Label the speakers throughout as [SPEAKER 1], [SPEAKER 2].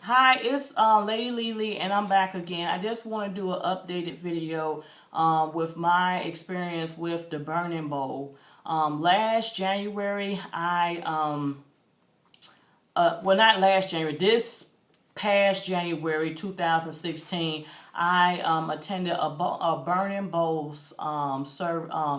[SPEAKER 1] Hi, it's Lady Lily, and I'm back again. I just want to do an updated video with my experience with the Burning Bowl. Last January, well, not last January, this past January 2016, I attended a Burning Bowls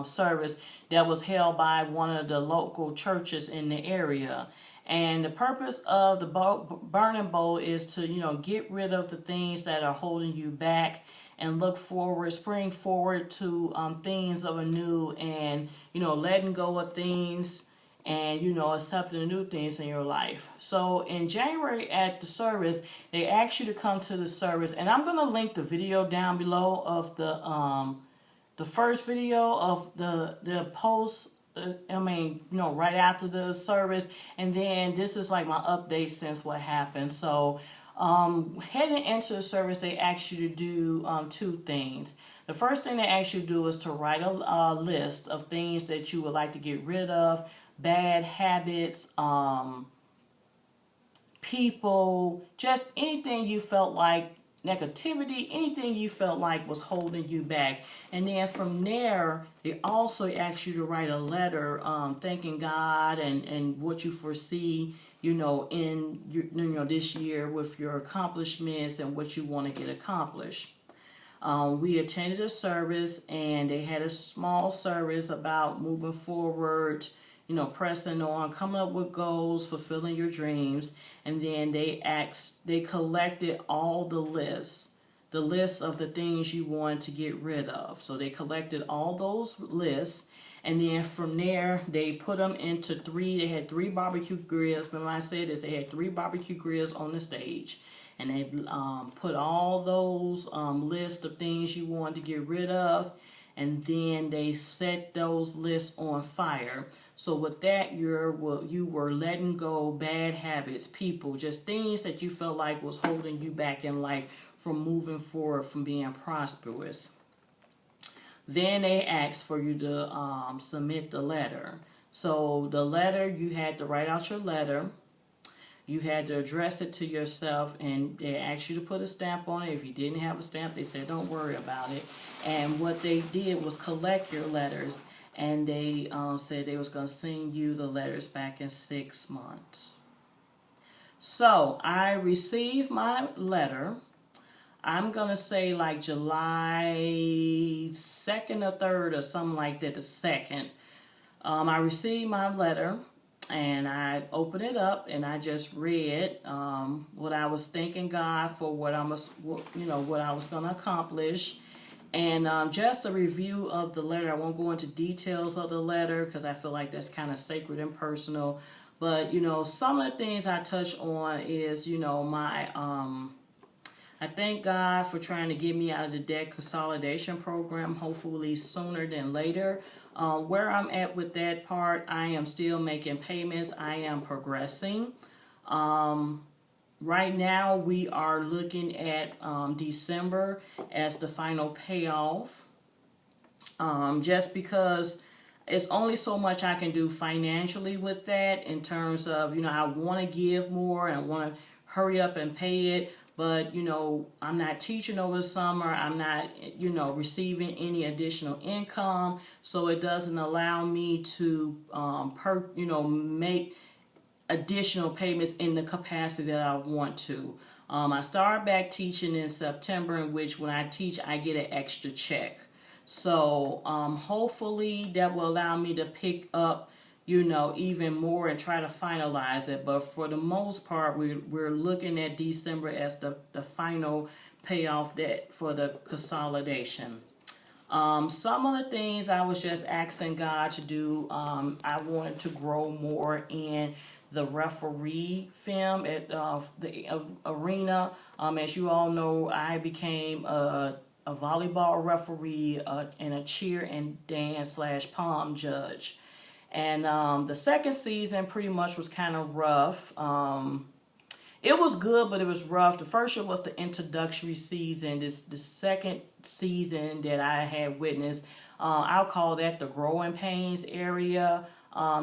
[SPEAKER 1] service that was held by one of the local churches in the area. And the purpose of the Burning Bowl is to, get rid of the things that are holding you back and look forward, spring forward to things of a new and, letting go of things and accepting the new things in your life. So in January at the service, they asked you to come to the service, and I'm gonna link the video down below of the first video of the post. Right after the service, and then this is like my update since what happened. So heading into the service, they asked you to do two things. The first thing they asked you to do is to write a list of things that you would like to get rid of, bad habits, people, just anything you felt like negativity, anything you felt like was holding you back. And then from there, they also ask you to write a letter thanking God and what you foresee, in this year with your accomplishments and what you want to get accomplished. We attended a service, and they had a small service about moving forward, pressing on, coming up with goals, fulfilling your dreams. And then they collected all the lists of the things you want to get rid of. So they collected all those lists, and then from there they put them into they had three barbecue grills. But when I say this, they had three barbecue grills on the stage, and they put all those lists of things you want to get rid of, and then they set those lists on fire. So with that, you were letting go bad habits, people, just things that you felt like was holding you back in life from moving forward, from being prosperous. Then they asked for you to submit the letter. So the letter, you had to write out your letter. You had to address it to yourself, and they asked you to put a stamp on it. If you didn't have a stamp, they said don't worry about it. And what they did was collect your letters, and they said they was going to send you the letters back in 6 months. So I received my letter. I'm going to say like July 2nd or 3rd or something like that, the 2nd. I received my letter, and I opened it up, and I just read what I was thanking God for, what I was going to accomplish. And just a review of the letter. I won't go into details of the letter because I feel like that's kind of sacred and personal. But, some of the things I touch on is, I thank God for trying to get me out of the debt consolidation program, hopefully sooner than later. Where I'm at with that part, I am still making payments. I am progressing. Right now, we are looking at December as the final payoff. Just because it's only so much I can do financially with that, in terms of, I want to give more and I want to hurry up and pay it. But, I'm not teaching over the summer. I'm not, receiving any additional income. So it doesn't allow me to, make additional payments in the capacity that I want to. I started back teaching in September, in which when I teach, I get an extra check. So hopefully that will allow me to pick up, even more and try to finalize it. But for the most part, we're looking at December as the final payoff that for the consolidation. Some of the things I was just asking God to do, I wanted to grow more in the referee film at the arena. As you all know, I became a volleyball referee and a cheer and dance / pom judge. And the second season pretty much was kind of rough. It was good, but it was rough. The first year was the introductory season. The second season that I had witnessed, I'll call that the growing pains area.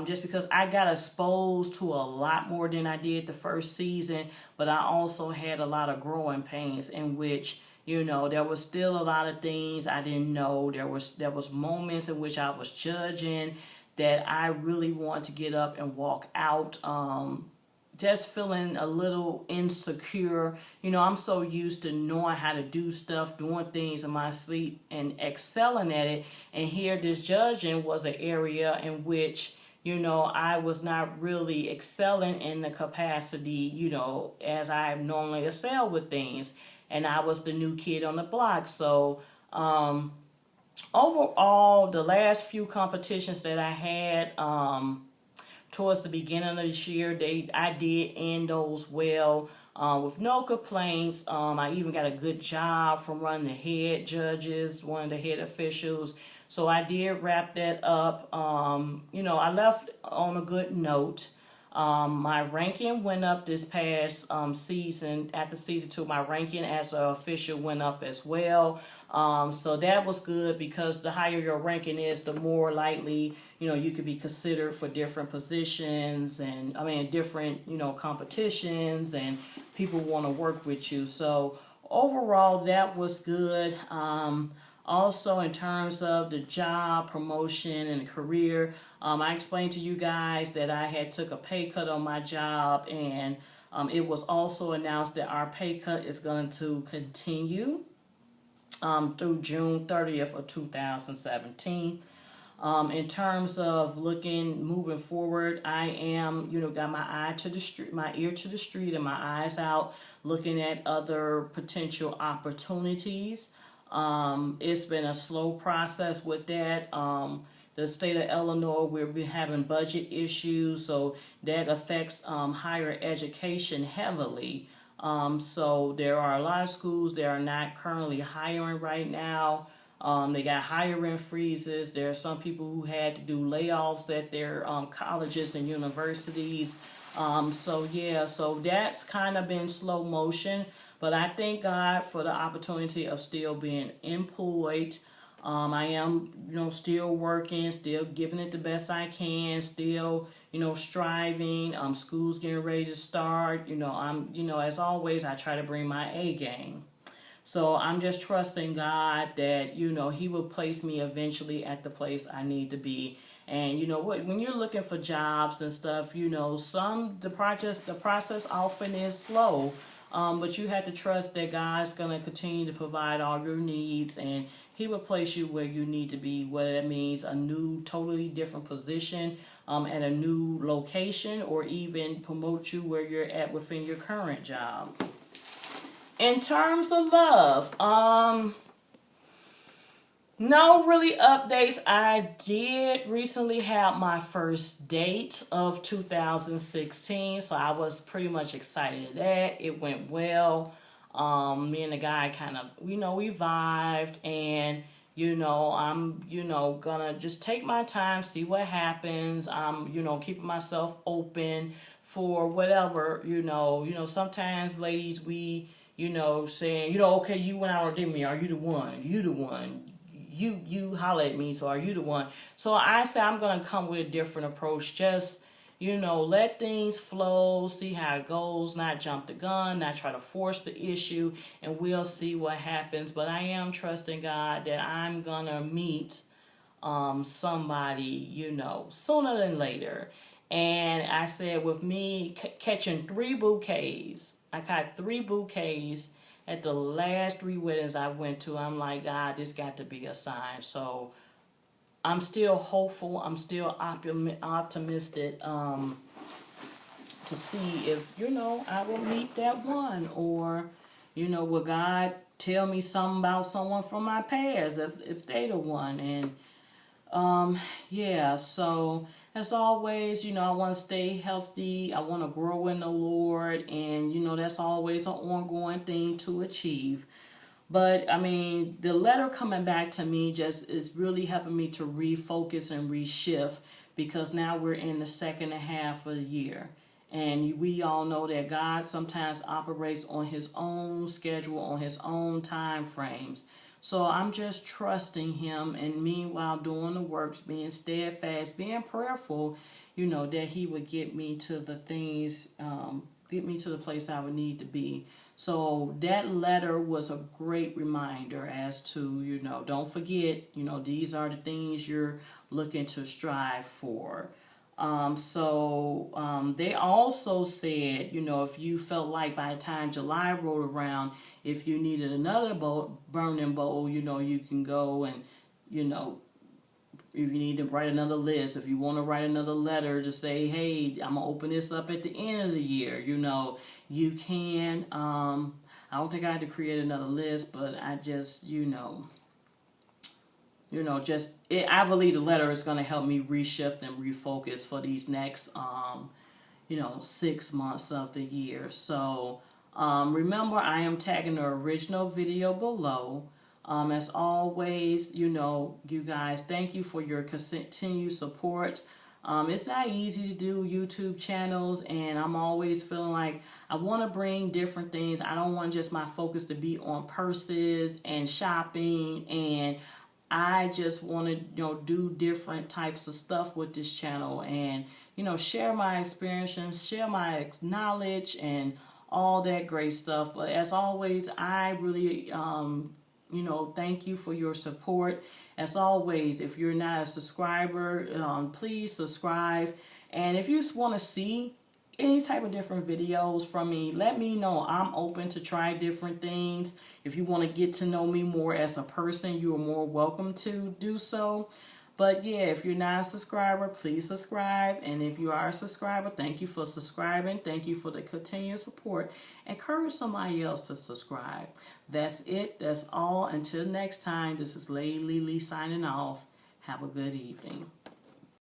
[SPEAKER 1] just because I got exposed to a lot more than I did the first season, but I also had a lot of growing pains in which, there was still a lot of things I didn't know. There was moments in which I was judging that I really wanted to get up and walk out. Just feeling a little insecure. I'm so used to knowing how to do stuff, doing things in my sleep and excelling at it. And here, this judging was an area in which, I was not really excelling in the capacity, as I normally excel with things. And I was the new kid on the block. So, overall, the last few competitions that I had, towards the beginning of this year, I did end those well, with no complaints. I even got a good job from running the head judges, one of the head officials. So I did wrap that up. I left on a good note. My ranking went up this past season. After season 2, my ranking as an official went up as well. So that was good, because the higher your ranking is, the more likely, you could be considered for different positions and, different, competitions, and people want to work with you. So overall, that was good. Also, in terms of the job promotion and career, I explained to you guys that I had took a pay cut on my job, and it was also announced that our pay cut is going to continue through June 30th of 2017. In terms of moving forward, I am, got my eye to the street, my ear to the street, and my eyes out, looking at other potential opportunities. It's been a slow process with that. The state of Illinois, we've been having budget issues, so that affects higher education heavily. So there are a lot of schools that are not currently hiring right now. They got hiring freezes. There are some people who had to do layoffs at their colleges and universities. So that's kind of been slow motion. But I thank God for the opportunity of still being employed. I am, still working, still giving it the best I can, still, striving. School's getting ready to start. As always, I try to bring my A game. So I'm just trusting God that, He will place me eventually at the place I need to be. And you know what? When you're looking for jobs and stuff, the process often is slow. But you have to trust that God's going to continue to provide all your needs, and He will place you where you need to be, whether that means a new, totally different position at a new location, or even promote you where you're at within your current job. In terms of love, no really updates. I did recently have my first date of 2016, so I was pretty much excited at that. It went well. Me and the guy kind of, we vibed, and, I'm, gonna just take my time, see what happens. I'm, keeping myself open for whatever, sometimes ladies, we, saying, okay, you went out or did me, are you the one? You the one. You holler at me, so are you the one? So I say I'm going to come with a different approach. Just, let things flow, see how it goes, not jump the gun, not try to force the issue, and we'll see what happens. But I am trusting God that I'm going to meet somebody, sooner than later. And I said, with me catching 3 bouquets, I caught 3 bouquets at the last 3 weddings I went to. I'm like, God, this got to be a sign. So I'm still hopeful. I'm still optimistic to see if, I will meet that one. Or, will God tell me something about someone from my past if they the one. And, so as always, I want to stay healthy. I want to grow in the Lord. And, that's always an ongoing thing to achieve. But, the letter coming back to me just is really helping me to refocus and reshift, because now we're in the second half of the year. And we all know that God sometimes operates on His own schedule, on His own time frames. So I'm just trusting him, and meanwhile doing the works, being steadfast, being prayerful, that he would get me to the things, get me to the place I would need to be. So that letter was a great reminder as to, don't forget, these are the things you're looking to strive for. They also said, if you felt like by the time July rolled around, if you needed another burning bowl, you can go and, if you need to write another list, if you want to write another letter to say, hey, I'm going to open this up at the end of the year, you can. I don't think I had to create another list, but I just, I believe the letter is going to help me reshift and refocus for these next 6 months of the year. So remember, I am tagging the original video below. As always, you guys, thank you for your continued support. It's not easy to do YouTube channels, and I'm always feeling like I want to bring different things. I don't want just my focus to be on purses and shopping, and I just want to, do different types of stuff with this channel and, share my experiences, share my knowledge and all that great stuff. But as always, I really, thank you for your support. As always, if you're not a subscriber, please subscribe. And if you just want to see any type of different videos from me, let me know. I'm open to try different things. If you want to get to know me more as a person, you are more welcome to do so. But yeah, if you're not a subscriber, please subscribe. And if you are a subscriber, thank you for subscribing. Thank you for the continued support. Encourage somebody else to subscribe. That's it. That's all. Until next time, this is Lady Lily signing off. Have a good evening.